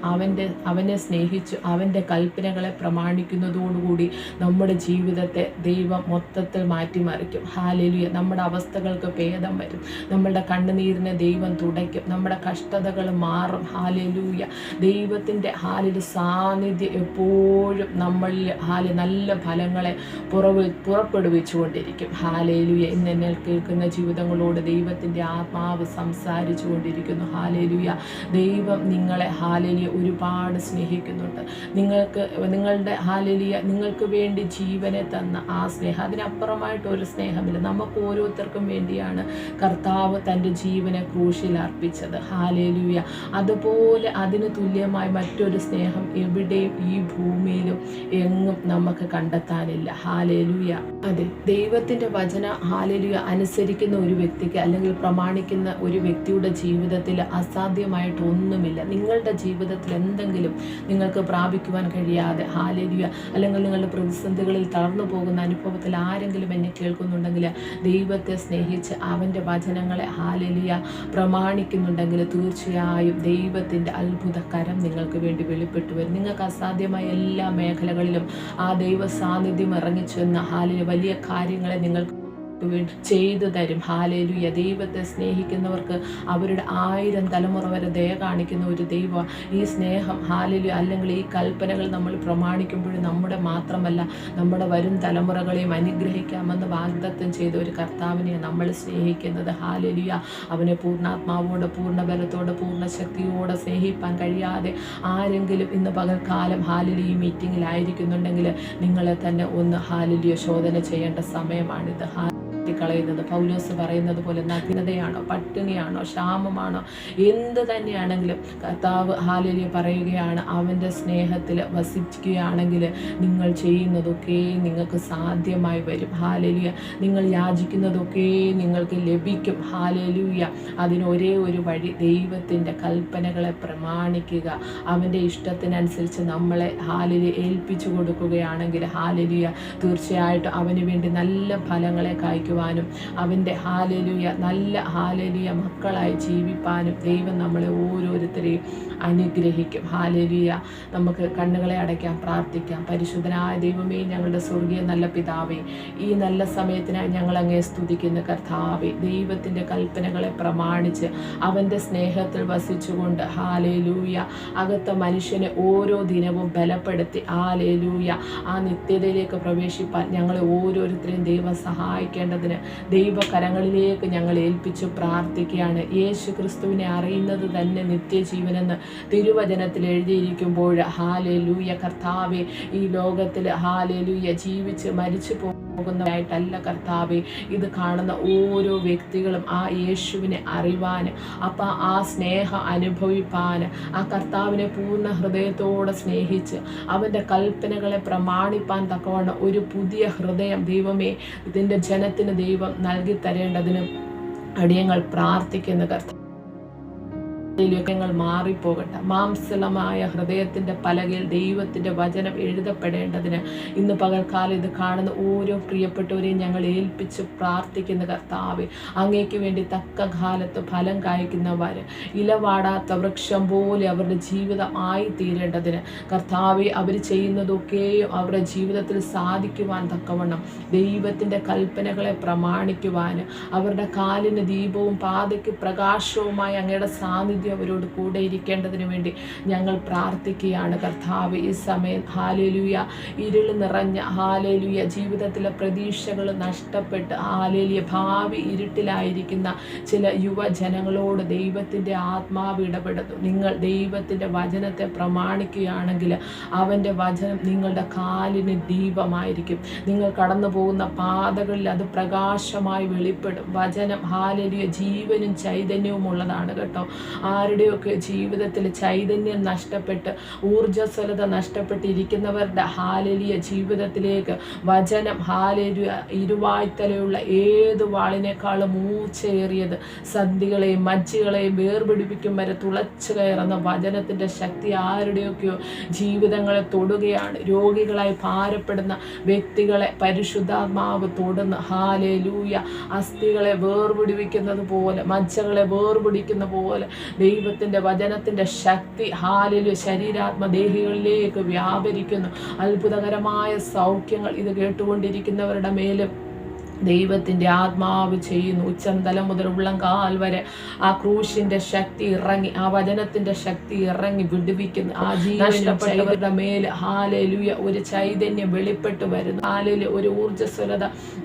അവനെ സ്നേഹിച്ച് അവൻ്റെ കൽപ്പനകളെ പ്രമാണിക്കുന്നതോടുകൂടി നമ്മുടെ ജീവിതത്തെ ദൈവം മൊത്തത്തിൽ മാറ്റിമറിക്കും. ഹാലേലൂയ. നമ്മുടെ അവസ്ഥകൾക്ക് ഭേദം വരും. നമ്മളുടെ കണ്ണുനീരിനെ ദൈവം തുടയ്ക്കും. നമ്മുടെ കഷ്ടതകൾ മാറും. ഹാലേലൂയ. ദൈവത്തിൻ്റെ സാന്നിധ്യം എപ്പോഴും നമ്മളിൽ നല്ല ഫലങ്ങളെ പുറപ്പെടുവിച്ചുകൊണ്ടിരിക്കും. ഹാലേലുയ. ഇന്ന് എന്നെ കേൾക്കുന്ന ജീവിതങ്ങളോട് ദൈവത്തിൻ്റെ ആത്മാവ് സംസാരിച്ചു കൊണ്ടിരിക്കുന്നു. ഹാലേലുയ. ദൈവം നിങ്ങളെ ഹാലേലുയ ഒരുപാട് സ്നേഹിക്കുന്നുണ്ട്. നിങ്ങളുടെ ഹാലേലുയ നിങ്ങൾക്ക് വേണ്ടി ജീവനെ തന്ന ആ സ്നേഹം, അതിനപ്പുറമായിട്ട് ഒരു സ്നേഹമില്ല. നമുക്ക് ഓരോരുത്തർക്കും വേണ്ടിയാണ് കർത്താവ് തൻ്റെ ജീവനെ ക്രൂശിൽ അർപ്പിച്ചത്. ഹാലേലുയ. അതുപോലെ അതിന് തുല്യമായി മറ്റൊരു സ്നേഹം എവിടെയും ഈ ഭൂമിയിലും എങ്ങും നമുക്ക് കണ്ടെത്താനില്ല. ഹാലേലുയ. അതെ, ദൈവത്തിൻ്റെ വചന ഹാലേലുയ അനുസരിക്കുന്ന ഒരു വ്യക്തിക്ക് അല്ലെങ്കിൽ പ്രമാണിക്കുന്ന ഒരു വ്യക്തിയുടെ ജീവിതത്തിൽ അസാധ്യമായിട്ട് ഒന്നുമില്ല. നിങ്ങളുടെ ജീവിതത്തിൽ എന്തെങ്കിലും നിങ്ങൾക്ക് പ്രാപിക്കുവാൻ കഴിയാതെ ഹാലേലുയ അല്ലെങ്കിൽ നിങ്ങളുടെ പ്രതിസന്ധികളിൽ തളർന്നു പോകുന്ന അനുഭവത്തിൽ ആരെങ്കിലും എന്നെ കേൾക്കുന്നുണ്ടെങ്കിൽ, ദൈവത്തെ സ്നേഹിച്ച് അവൻ്റെ വചനങ്ങളെ ഹാലേലുയ പ്രമാണിക്കുന്നുണ്ടെങ്കിൽ തീർച്ചയായും ദൈവത്തിൻ്റെ അത്ഭുത കരം നിങ്ങൾക്ക് വേണ്ടി വെളിപ്പെട്ടു വരും. നിങ്ങൾക്ക് അസാധ്യമായ എല്ലാ മേഖലകളിലും ആ ദൈവ സാന്നിധ്യം ഇറങ്ങിച്ചെന്ന ഹാലേലുയ വലിയ കാര്യങ്ങളെ നിങ്ങൾക്ക് ചെയ്തു തരും. ഹാലേലുയ. ദൈവത്തെ സ്നേഹിക്കുന്നവർക്ക് അവരുടെ 1000 തലമുറ വരെ ദയ കാണിക്കുന്ന ഒരു ദൈവം. ഈ സ്നേഹം ഹാലേലുയ അല്ലെങ്കിൽ ഈ കൽപ്പനകൾ നമ്മൾ പ്രമാണിക്കുമ്പോൾ നമ്മുടെ മാത്രമല്ല നമ്മുടെ വരും തലമുറകളെയും അനുഗ്രഹിക്കാമെന്ന് വാഗ്ദത്തം ചെയ്ത ഒരു കർത്താവിനെ നമ്മൾ സ്നേഹിക്കുന്നത്. ഹാലേലുയ. അവനെ പൂർണ്ണാത്മാവോടെ, പൂർണ്ണ ബലത്തോടെ, പൂർണ്ണ ശക്തിയോടെ സ്നേഹിപ്പാൻ കഴിയാതെ ആരെങ്കിലും ഇന്ന് പകൽക്കാലം ഹാലേലുയ ഈ മീറ്റിങ്ങിലായിരിക്കുന്നുണ്ടെങ്കിൽ നിങ്ങളെ തന്നെ ഒന്ന് ഹാലേലുയ ശോധന ചെയ്യേണ്ട സമയമാണിത്. കളയുന്നത് പൗലോസ് പറയുന്നത് പോലെ നഗ്നതയാണോ, പട്ടിണിയാണോ, ക്ഷാമമാണോ, എന്ത് തന്നെയാണെങ്കിലും കർത്താവ് ഹാലേലുയ പറയുകയാണ്, അവൻ്റെ സ്നേഹത്തിൽ വസിക്കുകയാണെങ്കിൽ നിങ്ങൾ ചെയ്യുന്നതൊക്കെ നിങ്ങൾക്ക് സാധ്യമായി വരും. ഹാലേലുയ. നിങ്ങൾ യാചിക്കുന്നതൊക്കെ നിങ്ങൾക്ക് ലഭിക്കും. ഹാലേലുയ. അതിന് ഒരേ ഒരു വഴി, ദൈവത്തിൻ്റെ കൽപ്പനകളെ പ്രമാണിക്കുക. അവൻ്റെ ഇഷ്ടത്തിനനുസരിച്ച് നമ്മളെ ഹാലേലുയ ഏൽപ്പിച്ചു കൊടുക്കുകയാണെങ്കിൽ ഹാലേലുയ തീർച്ചയായിട്ടും അവന് വേണ്ടി നല്ല ഫലങ്ങളെ കായ്ക്കുവാനും അവൻ്റെ ഹാലേലുയ നല്ല ഹാലേലുയ മക്കളായി ജീവിപ്പാനും ദൈവം നമ്മളെ ഓരോരുത്തരെയും അനുഗ്രഹിക്കും. ഹാലേലുയ. നമുക്ക് കണ്ണുകളെ അടയ്ക്കാം, പ്രാർത്ഥിക്കാം. പരിശുദ്ധനായ ദൈവമേ, ഞങ്ങളുടെ സ്വർഗീയ നല്ല പിതാവേ, ഈ നല്ല സമയത്തിനായി ഞങ്ങൾ അങ്ങേ സ്തുതിക്കുന്ന കർത്താവേ, ദൈവത്തിൻ്റെ കൽപ്പനകളെ പ്രമാണിച്ച് അവൻ്റെ സ്നേഹത്തിൽ വസിച്ചുകൊണ്ട് ഹാലേലൂയ അകത്ത മനുഷ്യനെ ഓരോ ദിനവും ബലപ്പെടുത്തി ഹാലേലൂയ ആ നിത്യതയിലേക്ക് പ്രവേശിപ്പാൻ ഞങ്ങളെ ഓരോരുത്തരെയും ദൈവം സഹായിക്കേണ്ടതിന് ദൈവകരങ്ങളിലേക്ക് ഞങ്ങൾ ഏൽപ്പിച്ച് പ്രാർത്ഥിക്കുകയാണ്. യേശു ക്രിസ്തുവിനെ അറിയുന്നത് തന്നെ നിത്യജീവനെന്ന് തിരുവചനത്തിൽ എഴുതിയിരിക്കുമ്പോൾ ഹാലേലൂയ കർത്താവേ, ഈ ലോകത്തിൽ ഹാലേലൂയ ജീവിച്ച് മരിച്ചു പോകുന്നതായിട്ടല്ല കർത്താവേ, ഇത് കാണുന്ന ഓരോ വ്യക്തികളും ആ യേശുവിനെ അറിവാൻ, അപ്പം ആ സ്നേഹം അനുഭവിപ്പാൻ, ആ കർത്താവിനെ പൂർണ്ണ ഹൃദയത്തോടെ സ്നേഹിച്ച് അവൻ്റെ കൽപ്പനകളെ പ്രമാണിപ്പാൻ തക്കവണ്ണം ഒരു പുതിയ ഹൃദയം ദൈവമേ ഇതിൻ്റെ ജനത്തിന് ദൈവം നൽകി തരേണ്ടതിന് അടിയങ്ങൾ പ്രാർത്ഥിക്കുന്ന കർത്താവ് ങ്ങൾ മാറിപ്പോകട്ടെ. മാംസളമായ ഹൃദയത്തിൻ്റെ പലകയിൽ ദൈവത്തിൻ്റെ വചനം എഴുതപ്പെടേണ്ടതിന് ഇന്ന് പകൽക്കാലം ഇത് കാണുന്ന ഓരോ പ്രിയപ്പെട്ടവരെയും ഞങ്ങൾ ഏൽപ്പിച്ച് പ്രാർത്ഥിക്കുന്ന കർത്താവേ, അങ്ങേക്ക് വേണ്ടി തക്ക കാലത്ത് ഫലം കായ്ക്കുന്നവർ, ഇലവാടാത്ത വൃക്ഷം പോലെ അവരുടെ ജീവിതം ആയി തീരേണ്ടതിന് കർത്താവെ, അവർ ചെയ്യുന്നതൊക്കെയും അവരുടെ ജീവിതത്തിൽ സാധിക്കുവാൻ തക്കവണ്ണം ദൈവത്തിൻ്റെ കൽപ്പനകളെ പ്രമാണിക്കുവാൻ, അവരുടെ കാലിന് ദീപവും പാതയ്ക്ക് പ്രകാശവുമായി അങ്ങയുടെ സാന്നിധ്യം അവരോട് കൂടെ ഇരിക്കേണ്ടതിന് വേണ്ടി ഞങ്ങൾ പ്രാർത്ഥിക്കുകയാണ് കർത്താവ്. ഈ സമയം ഹാലേലൂയ ഇരുൾ നിറഞ്ഞ ഹാലേലൂയ ജീവിതത്തിലെ പ്രതീക്ഷകൾ നഷ്ടപ്പെട്ട് ഹാലേലൂയ ഭാവി ഇരുട്ടിലായിരിക്കുന്ന ചില യുവജനങ്ങളോട് ദൈവത്തിൻ്റെ ആത്മാവ് ഇടപെടുന്നു. നിങ്ങൾ ദൈവത്തിൻ്റെ വചനത്തെ പ്രമാണിക്കുകയാണെങ്കിൽ അവൻ്റെ വചനം നിങ്ങളുടെ കാലിന് ദീപമായിരിക്കും. നിങ്ങൾ കടന്നു പോകുന്ന പാതകളിൽ അത് പ്രകാശമായി വെളിപ്പെടും. വചനം ഹാലേലൂയ ജീവനും ചൈതന്യവും ഉള്ളതാണ് കേട്ടോ. ആരുടെയൊക്കെ ജീവിതത്തിൽ ചൈതന്യം നഷ്ടപ്പെട്ട് ഊർജ്ജസ്വലത നഷ്ടപ്പെട്ടിരിക്കുന്നവരുടെ ഹാലേലൂയ ജീവിതത്തിലേക്ക് വചനം ഹാലേലൂയ ഇരുവായ്ത്തലയുള്ള ഏത് വാളിനേക്കാളും മൂർച്ചയേറിയത് സന്ധികളെയും മജ്ജകളെയും വേർപിടിപ്പിക്കും വരെ തുളച്ചു കയറുന്ന വചനത്തിൻ്റെ ശക്തി ആരുടെയൊക്കെയോ ജീവിതങ്ങളെ തൊടുകയാണ്. രോഗികളായി ഭാരപ്പെടുന്ന വ്യക്തികളെ പരിശുദ്ധാത്മാവ് തൊടുന്ന ഹാലേലൂയ അസ്ഥികളെ വേർപിടിപ്പിക്കുന്നത് പോലെ, മജ്ജകളെ വേർപിടിക്കുന്ന പോലെ ദൈവത്തിൻ്റെ വചനത്തിൻ്റെ ശക്തി ഹാലേലൂയ ശരീരാത്മദേഹികളിലേക്ക് വ്യാപരിക്കുന്നു. അത്ഭുതകരമായ സൗഖ്യങ്ങൾ ഇത് കേട്ടുകൊണ്ടിരിക്കുന്നവരുടെ മേലും ദൈവത്തിൻ്റെ ആത്മാവ് ചെയ്യുന്നു. ഉച്ചന്തലം മുതൽ ഉള്ളംകാൽ വരെ ആ ക്രൂശിന്റെ ശക്തി ഇറങ്ങി, ആ വചനത്തിന്റെ ശക്തി ഇറങ്ങി വിടുവിക്കുന്നു. ആ ജീവനപ്പെട്ടവരുടെ മേൽ ഹാലേലൂയ ഒരു ചൈതന്യം വെളിപ്പെട്ട് വരുന്നു. ഹാലേലൂയ ഒരു ഊർജ്ജസ്വലത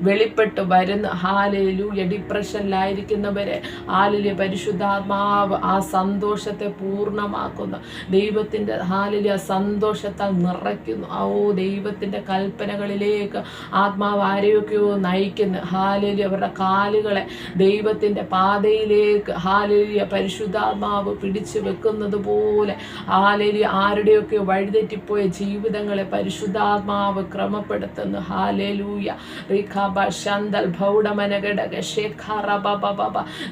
വെളിപ്പെട്ട് വരുന്നു. ഹാലേലൂയ ഡിപ്രഷനിലായിരിക്കുന്നവരെ ഹാലേലൂയ പരിശുദ്ധാത്മാവ് ആ സന്തോഷത്തെ പൂർണ്ണമാക്കുന്നു. ദൈവത്തിന്റെ ഹാലേലൂയ സന്തോഷത്താൽ നിറയ്ക്കുന്നു. ദൈവത്തിന്റെ കൽപ്പനകളിലേക്ക് ആത്മാവ് ആരെയൊക്കെയോ നയിക്കുന്നു. ഹാലേലൂയ അവരുടെ കാലുകളെ ദൈവത്തിന്റെ പാതയിലേക്ക് ഹാലേലൂയ പരിശുദ്ധാത്മാവ് പിടിച്ചു വെക്കുന്നത് പോലെ ഹാലേലൂയ ആരുടെയൊക്കെ വഴിതെറ്റിപ്പോയ ജീവിതങ്ങളെ പരിശുദ്ധാത്മാവ് ക്രമപ്പെടുത്തുന്നു. ഹാലേലൂയ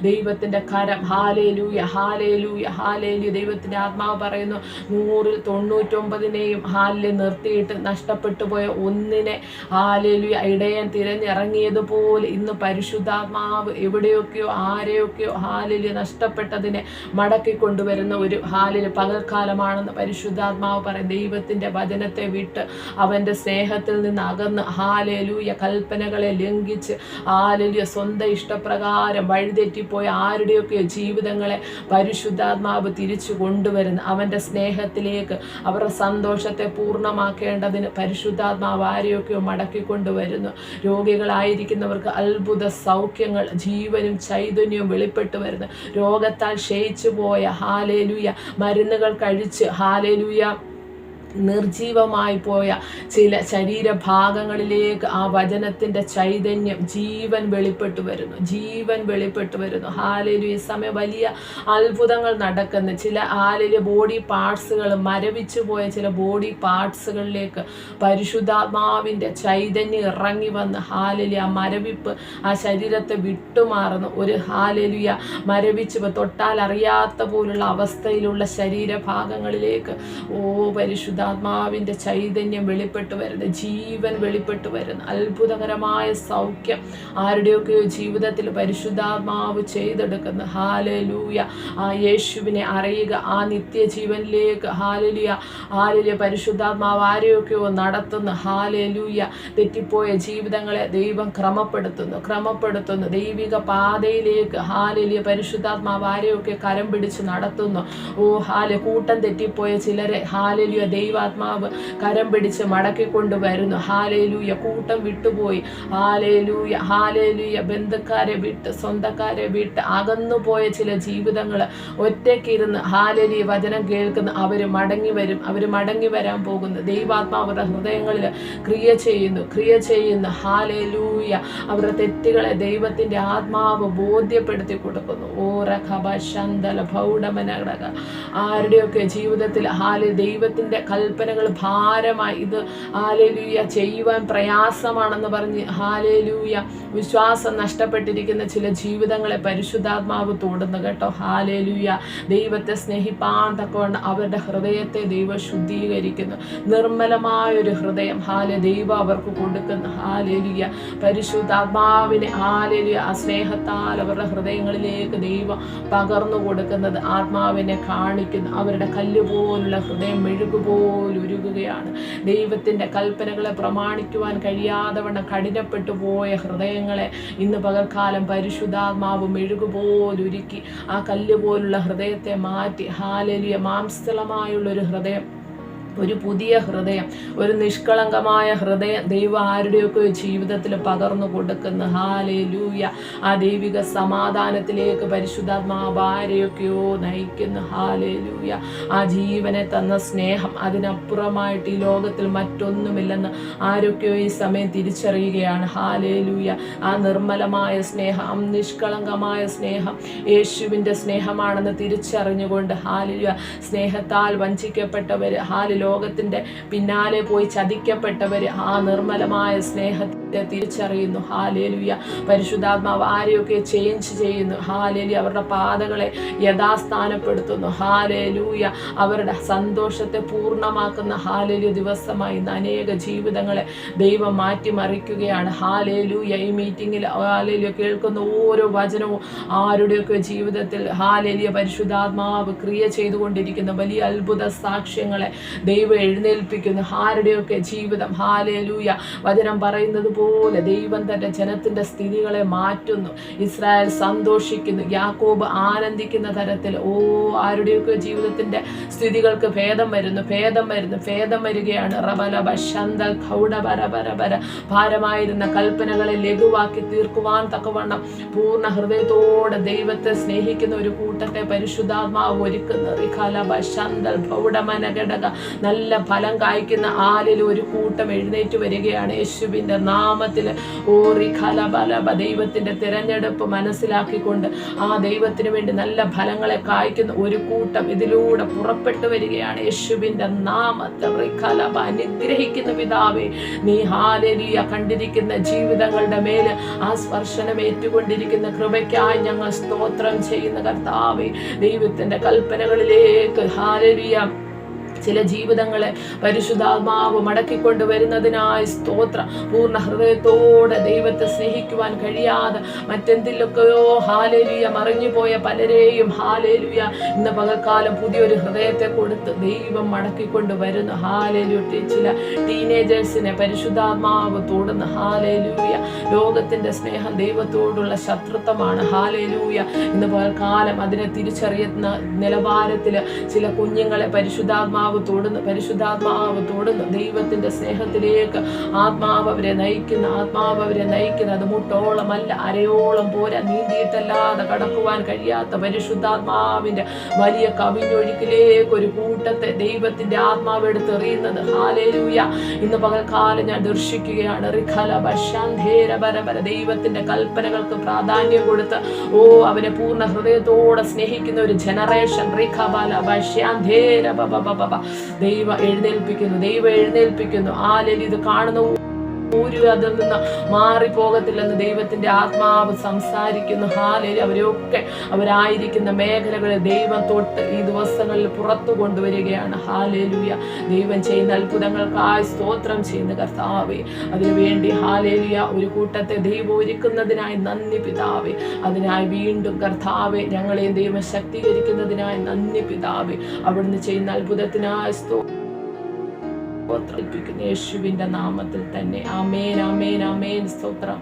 ദൈവത്തിന്റെ കരം ഹാലേലൂയ ഹാലേലൂയ ഹാലേലൂയ. ദൈവത്തിന്റെ ആത്മാവ് പറയുന്നു 100-ൽ 99 ഹാലിൽ നിർത്തിയിട്ട് നഷ്ടപ്പെട്ടു പോയ ഒന്നിനെ ഹാലേലൂയ ഇടയൻ തിരഞ്ഞിറങ്ങിയത് പോലെ ഇന്ന് പരിശുദ്ധാത്മാവ് എവിടെയൊക്കെയോ ആരെയൊക്കെയോ ഹാലില് നഷ്ടപ്പെട്ടതിനെ മടക്കി കൊണ്ടുവരുന്ന ഒരു ഹാലില് പകൽക്കാലമാണെന്ന് പരിശുദ്ധാത്മാവ് പറയും. ദൈവത്തിന്റെ വചനത്തെ വിട്ട് അവന്റെ സ്നേഹത്തിൽ നിന്ന് അകന്ന് ഹാലേലൂയ കൽപ്പനകളെ ലംഘിച്ച് ഹാലേലൂയ സ്വന്തം ഇഷ്ടപ്രകാരം വഴിതെറ്റിപ്പോയ ആരുടെയൊക്കെയോ ജീവിതങ്ങളെ പരിശുദ്ധാത്മാവ് തിരിച്ചു കൊണ്ടുവരുന്ന അവന്റെ സ്നേഹത്തിലേക്ക് അവരുടെ സന്തോഷത്തെ പൂർണ്ണമാക്കേണ്ടതിന് പരിശുദ്ധാത്മാവ് ആരെയൊക്കെയോ മടക്കിക്കൊണ്ടുവരുന്നു. രോഗികളായിരിക്കുന്നവർക്ക് അത്ഭുത സൗഖ്യങ്ങൾ, ജീവനും ചൈതന്യവും വെളിപ്പെട്ട് വരുന്നു. രോഗത്താൽ ക്ഷയിച്ചു പോയ ഹാലേലൂയ മരുന്നുകൾ കഴിച്ച് ഹാലേലൂയ നിർജീവമായി പോയ ചില ശരീരഭാഗങ്ങളിലേക്ക് ആ വചനത്തിന്റെ ചൈതന്യം ജീവൻ വെളിപ്പെട്ടു വരുന്നു. ജീവൻ വെളിപ്പെട്ടു വരുന്നു. ഹാലേലൂയ. ഈ സമയം വലിയ അത്ഭുതങ്ങൾ നടക്കുന്ന ചില ഹാലേലൂയ ബോഡി പാർട്സുകൾ, മരവിച്ചു പോയ ചില ബോഡി പാർട്സുകളിലേക്ക് പരിശുദ്ധാത്മാവിന്റെ ചൈതന്യം ഇറങ്ങി വന്ന് ഹാലേലൂയ ആ മരവിപ്പ് ആ ശരീരത്തെ വിട്ടുമാറുന്നു. ഒരു ഹാലേലൂയ മരവിച്ച് തൊട്ടാൽ അറിയാത്ത പോലുള്ള അവസ്ഥയിലുള്ള ശരീരഭാഗങ്ങളിലേക്ക് പരിശുദ്ധാത്മാവിന്റെ ചൈതന്യം വെളിപ്പെട്ടു വരുന്നു. ജീവൻ വെളിപ്പെട്ടു വരുന്നു. അത്ഭുതകരമായ സൗഖ്യം ആരുടെയൊക്കെയോ ജീവിതത്തിൽ പരിശുദ്ധാത്മാവ് ചെയ്തെടുക്കുന്നു. ഹാലേലൂയ. ആ യേശുവിനെ അറിയുക, ആ നിത്യജീവനിലേക്ക് ഹാലേലൂയ ഹാലേലൂയ പരിശുദ്ധാത്മാവ് ആരെയൊക്കെയോ നടത്തുന്നു. ഹാലേലൂയ തെറ്റിപ്പോയ ജീവിതങ്ങളെ ദൈവം ക്രമപ്പെടുത്തുന്നു. ദൈവിക പാതയിലേക്ക് ഹാലേലൂയ പരിശുദ്ധാത്മാവ് ആരെയൊക്കെ കരം പിടിച്ച് നടത്തുന്നു. കൂട്ടം തെറ്റിപ്പോയ ചിലരെ ഹാലേലൂയ ദൈവാത്മാവ് കരം പിടിച്ച് മടക്കിക്കൊണ്ടുവരുന്നു. ഹാലേലൂയ കൂട്ടം വിട്ടുപോയി ഹാലേലൂയ ഹാലേലൂയ ബന്ധുക്കാരെ വിട്ട് സ്വന്തക്കാരെ വിട്ട് അകന്നുപോയ ചില ജീവിതങ്ങൾ ഒറ്റയ്ക്കിരുന്ന് ഹാലേലൂയ വചനം കേൾക്കുന്ന അവർ മടങ്ങി വരാൻ പോകുന്നു. ദൈവാത്മാവ് അവരുടെ ഹൃദയങ്ങളിൽ ക്രിയ ചെയ്യുന്നു. ഹാലേലൂയ അവരുടെ തെറ്റുകളെ ദൈവത്തിന്റെ ആത്മാവ് ബോധ്യപ്പെടുത്തി കൊടുക്കുന്നു. ആരുടെയൊക്കെ ജീവിതത്തിൽ ദൈവത്തിന്റെ കൽപ്പനകൾ ഭാരമായി ഇത് ഹാലേലൂയ ചെയ്യുവാൻ പ്രയാസമാണെന്ന് പറഞ്ഞ് ഹാലേലൂയ വിശ്വാസം നഷ്ടപ്പെട്ടിരിക്കുന്ന ചില ജീവിതങ്ങളെ പരിശുദ്ധാത്മാവ് തൊടുന്നു കേട്ടോ. ഹാലേലൂയ ദൈവത്തെ സ്നേഹിപ്പാൻ തക്കവണ്ണം അവരുടെ ഹൃദയത്തെ ദൈവം ശുദ്ധീകരിക്കുന്നു. നിർമ്മലമായൊരു ഹൃദയം ദൈവം അവർക്ക് കൊടുക്കുന്നു. ഹാലേലൂയ പരിശുദ്ധാത്മാവിനെ ഹാലേലൂയ ആ സ്നേഹത്താൽ അവരുടെ ഹൃദയങ്ങളിലേക്ക് ദൈവം പകർന്നു കൊടുക്കുന്നത് ആത്മാവിനെ കാണിക്കുന്നു. അവരുടെ കല്ലുപോലുള്ള ഹൃദയം മെഴുകുപോലുരുകുകയാണ്. ദൈവത്തിന്റെ കൽപ്പനകളെ പ്രമാണിക്കുവാൻ കഴിയാതെ വണ്ണം കഠിനപ്പെട്ടു പോയ ഹൃദയങ്ങളെ ഇന്ന് പകൽക്കാലം പരിശുദ്ധാത്മാവ് മെഴുകുപോലുരുക്കി ആ കല്ലുപോലുള്ള ഹൃദയത്തെ മാറ്റി ഹാലേലൂയ മാംസളമായുള്ളൊരു ഹൃദയം, ഒരു പുതിയ ഹൃദയം, ഒരു നിഷ്കളങ്കമായ ഹൃദയം ദൈവം ആരുടെയൊക്കെ ജീവിതത്തിൽ പകർന്നു കൊടുക്കുന്നു. ഹാലേലൂയ ആ ദൈവിക സമാധാനത്തിലേക്ക് പരിശുദ്ധാത്മാവ് ആരെയൊക്കെയോ നയിക്കുന്നു. ഹാലേലൂയ ആ ജീവനെ തന്ന സ്നേഹം അതിനപ്പുറമായിട്ട് ഈ ലോകത്തിൽ മറ്റൊന്നുമില്ലെന്ന് ആരൊക്കെയോ ഈ സമയം തിരിച്ചറിയുകയാണ്. ഹാലേലൂയ ആ നിർമ്മലമായ സ്നേഹം, നിഷ്കളങ്കമായ സ്നേഹം യേശുവിൻ്റെ സ്നേഹമാണെന്ന് തിരിച്ചറിഞ്ഞുകൊണ്ട് ഹാലേലൂയ സ്നേഹത്താൽ വഞ്ചിക്കപ്പെട്ടവർ ലോകത്തിന്റെ പിന്നാലെ പോയി ചതിക്കപ്പെട്ടവര് ആ നിർമ്മലമായ സ്നേഹത്തെ തിരിച്ചറിയുന്നു. ഹാലേലൂയ പരിശുദ്ധാത്മാവ് ആരെയൊക്കെ ചേഞ്ച് ചെയ്യുന്നു. ഹാലേലൂയ അവരുടെ പാതകളെ യഥാസ്ഥാനപ്പെടുത്തുന്നു. ഹാലേലൂയ അവരുടെ സന്തോഷത്തെ പൂർണ്ണമാക്കുന്ന ഹാലേലൂയ ദിവസമായി ഇന്ന് അനേക ജീവിതങ്ങളെ ദൈവം മാറ്റിമറിക്കുകയാണ്. ഹാലേലൂയ ഈ മീറ്റിങ്ങിൽ ഹാലേലൂയ കേൾക്കുന്ന ഓരോ വചനവും ആരുടെയൊക്കെ ജീവിതത്തിൽ ഹാലേലൂയ പരിശുദ്ധാത്മാവ് ക്രിയ ചെയ്തുകൊണ്ടിരിക്കുന്ന വലിയ അത്ഭുത സാക്ഷ്യങ്ങളെ ദൈവം എഴുന്നേൽപ്പിക്കുന്നു. ആരുടെയൊക്കെ ജീവിതം ഹല്ലേലൂയ വചനം പറയുന്നത് പോലെ ദൈവം തൻ്റെ ജനത്തിൻ്റെ സ്ഥിതികളെ മാറ്റുന്നു. ഇസ്രായേൽ സന്തോഷിക്കുന്നു, യാക്കോബ് ആനന്ദിക്കുന്ന തരത്തിൽ ആരുടെയൊക്കെ ജീവിതത്തിൻ്റെ സ്ഥിതികൾക്ക് ഭേദം വരികയാണ്. റബലബ ശന്തൽ ഖൗഡബരബരബര ഭാരമായിരുന്ന കൽപ്പനകളെ ലഘുവാക്കി തീർക്കുവാൻ തക്കവണ്ണം പൂർണ്ണ ഹൃദയത്തോടെ ദൈവത്തെ സ്നേഹിക്കുന്ന ഒരു കൂട്ടത്തെ പരിശുദ്ധാത്മാവ് ഒരുക്കുന്നു. റിഖലബ ശന്തൽ ഭൗഡമനഘടക നല്ല ഫലം കായ്ക്കുന്ന ആലിൽ ഒരു കൂട്ടം എഴുന്നേറ്റ് വരികയാണ് യേശുവിൻ്റെ നാമത്തിൽ. റിഖലബലബ ദൈവത്തിൻ്റെ തിരഞ്ഞെടുപ്പ് മനസ്സിലാക്കിക്കൊണ്ട് ആ ദൈവത്തിന് വേണ്ടി നല്ല ഫലങ്ങളെ കായ്ക്കുന്ന ഒരു കൂട്ടം ഇതിലൂടെ പുറപ്പെട്ടു വരികയാണ് യേശുവിൻ്റെ നാമത്തിൽ. റിഖലബ അനുഗ്രഹിക്കുന്ന പിതാവേ, നീ ഹല്ലേലൂയ കണ്ടിരിക്കുന്ന ജീവിതങ്ങളുടെ മേല് ആ സ്പർശനം ഏറ്റുകൊണ്ടിരിക്കുന്ന കൃപയ്ക്കായി ഞങ്ങൾ സ്തോത്രം ചെയ്യുന്ന കർത്താവേ, ദൈവത്തിൻ്റെ കൽപ്പനകളിലേക്ക് ഹല്ലേലൂയ ചില ജീവിതങ്ങളെ പരിശുദ്ധാത്മാവ് മടക്കിക്കൊണ്ട് വരുന്നതിനായി സ്തോത്രം. പൂർണ്ണ ഹൃദയത്തോടെ ദൈവത്തെ സ്നേഹിക്കുവാൻ കഴിയാതെ മറ്റെന്തിലൊക്കെയോ ഹല്ലേലൂയ മറിഞ്ഞുപോയ പലരെയും ഹല്ലേലൂയ ഇന്ന് പകൽക്കാലം പുതിയൊരു ഹൃദയത്തെ കൊടുത്ത് ദൈവം മടക്കിക്കൊണ്ട് വരുന്നു. ഹല്ലേലൂയ ചില ടീനേജേഴ്സിനെ പരിശുദ്ധാത്മാവ് തൊടുന്നു. ഹല്ലേലൂയ ലോകത്തിൻ്റെ സ്നേഹം ദൈവത്തോടുള്ള ശത്രുത്വമാണ്. ഹല്ലേലൂയ ഇന്ന് പകൽക്കാലം അതിനെ തിരിച്ചറിയുന്ന നിലവാരത്തിൽ ചില കുഞ്ഞുങ്ങളെ പരിശുദ്ധാത്മാവ് തൊടുന്നു. ദൈവത്തിന്റെ സ്നേഹത്തിലേക്ക് ആത്മാവ് അവരെ നയിക്കുന്ന അത് മുട്ടോളമല്ല, അരയോളം പോരാ, നീന്തിയിട്ടല്ലാതെ കടക്കുവാൻ കഴിയാത്ത പരിശുദ്ധാത്മാവിന്റെ വലിയ കവിഞ്ഞൊഴുക്കിലേക്ക് ഒരു കൂട്ടത്തെ ദൈവത്തിന്റെ ആത്മാവ് എടുത്തെറിയുന്നത് ഹല്ലേലൂയ ഇന്ന് പകൽക്കാലം ഞാൻ ദർശിക്കുകയാണ്. ദൈവത്തിന്റെ കൽപ്പനകൾക്ക് പ്രാധാന്യം കൊടുത്ത് അവരെ പൂർണ്ണ ഹൃദയത്തോടെ സ്നേഹിക്കുന്ന ഒരു ജനറേഷൻ ദൈവം എഴുന്നേൽപ്പിക്കുന്നു. ഇത് കാണുന്ന അതിൽ നിന്ന് മാറിപ്പോകത്തില്ലെന്ന് ദൈവത്തിന്റെ ആത്മാവ് സംസാരിക്കുന്നു. ഹല്ലേലൂയ അവരായിരിക്കുന്ന മേഖലകളിൽ ദൈവം തൊട്ട് ഈ ദിവസങ്ങളിൽ പുറത്തു കൊണ്ടുവരികയാണ്. ഹല്ലേലൂയ ദൈവം ചെയ്യുന്ന അത്ഭുതങ്ങൾക്കായി സ്തോത്രം ചെയ്യുന്ന കർത്താവേ, അതിനുവേണ്ടി ഹല്ലേലൂയ ഒരു കൂട്ടത്തെ ദൈവം ഒരുക്കുന്നതിനായി നന്ദി പിതാവേ. അതിനായി വീണ്ടും കർത്താവേ ഞങ്ങളെയും ദൈവം ശക്തീകരിക്കുന്നതിനായി നന്ദി പിതാവേ. അവിടുന്ന് ചെയ്യുന്ന അത്ഭുതത്തിനായി യേശുവിന്റെ നാമത്തിൽ തന്നെ ആമേൻ ആമേൻ ആമേൻ. സ്തോത്രം.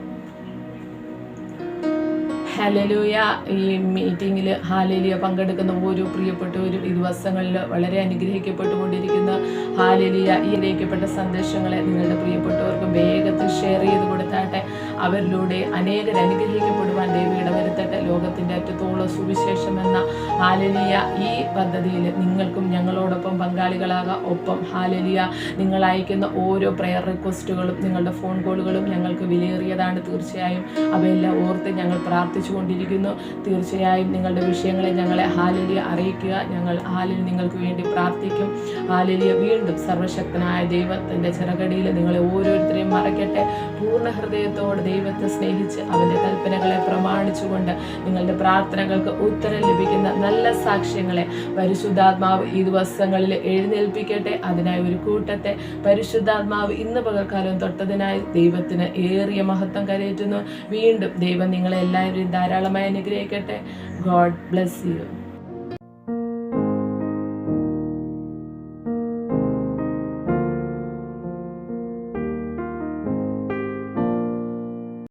ഹല്ലേലൂയ. ഈ മീറ്റിങ്ങിൽ ഹല്ലേലൂയ പങ്കെടുക്കുന്ന ഓരോ പ്രിയപ്പെട്ടവരും ഈ ദിവസങ്ങളിൽ വളരെ അനുഗ്രഹിക്കപ്പെട്ടുകൊണ്ടിരിക്കുന്ന ഹല്ലേലൂയ ഈ അനുഗ്രഹിക്കപ്പെട്ട സന്ദേശങ്ങളെ നിങ്ങളുടെ പ്രിയപ്പെട്ടവർക്ക് വേഗത്തിൽ ഷെയർ ചെയ്ത് കൊടുത്താട്ടെ. അവരിലൂടെ അനേകർ അനുഗ്രഹിക്കപ്പെടുവാൻ ദൈവം ഇടവരുത്തട്ടെ. ലോകത്തിൻ്റെ അറ്റത്തോളം സുവിശേഷം എന്ന ഹല്ലേലൂയ ഈ പദ്ധതിയിൽ നിങ്ങൾക്കും ഞങ്ങളോടൊപ്പം പങ്കാളികളാകാം. ഒപ്പം ഹല്ലേലൂയ നിങ്ങൾ അയക്കുന്ന ഓരോ പ്രെയർ റിക്വസ്റ്റുകളും നിങ്ങളുടെ ഫോൺ കോളുകളും ഞങ്ങൾക്ക് വിലയേറിയതാണ്. തീർച്ചയായും അവയെല്ലാം ഓർത്ത് ഞങ്ങൾ പ്രാർത്ഥിച്ചുകൊണ്ടിരിക്കുന്നു. തീർച്ചയായും നിങ്ങളുടെ വിഷയങ്ങളെ ഞങ്ങളെ ഹല്ലേലൂയ അറിയിക്കുക. ഞങ്ങൾ ഹല്ലേലൂയ നിങ്ങൾക്ക് വേണ്ടി പ്രാർത്ഥിക്കും. ഹല്ലേലൂയ വീണ്ടും സർവശക്തനായ ദൈവത്തിൻ്റെ ചിറകടിയിൽ നിങ്ങളെ ഓരോരുത്തരെയും മറയ്ക്കട്ടെ. പൂർണ്ണ ഹൃദയത്തോടെ ദൈവത്തെ സ്നേഹിച്ച് അവൻ്റെ കൽപ്പനകളെ പ്രമാണിച്ചുകൊണ്ട് നിങ്ങളുടെ പ്രാർത്ഥനകൾക്ക് ഉത്തരം ലഭിക്കുന്ന നല്ല സാക്ഷ്യങ്ങളെ പരിശുദ്ധാത്മാവ് ഈ ദിവസങ്ങളിൽ എഴുന്നേൽപ്പിക്കട്ടെ. അതിനായി ഒരു കൂട്ടത്തെ പരിശുദ്ധാത്മാവ് ഇന്ന് പകൽക്കാലം തൊട്ടതിനായി ദൈവത്തിന് ഏറിയ മഹത്വം കരയേറ്റുന്നു. വീണ്ടും ദൈവം നിങ്ങളെ എല്ലാവരെയും ധാരാളമായി അനുഗ്രഹിക്കട്ടെ. God bless you.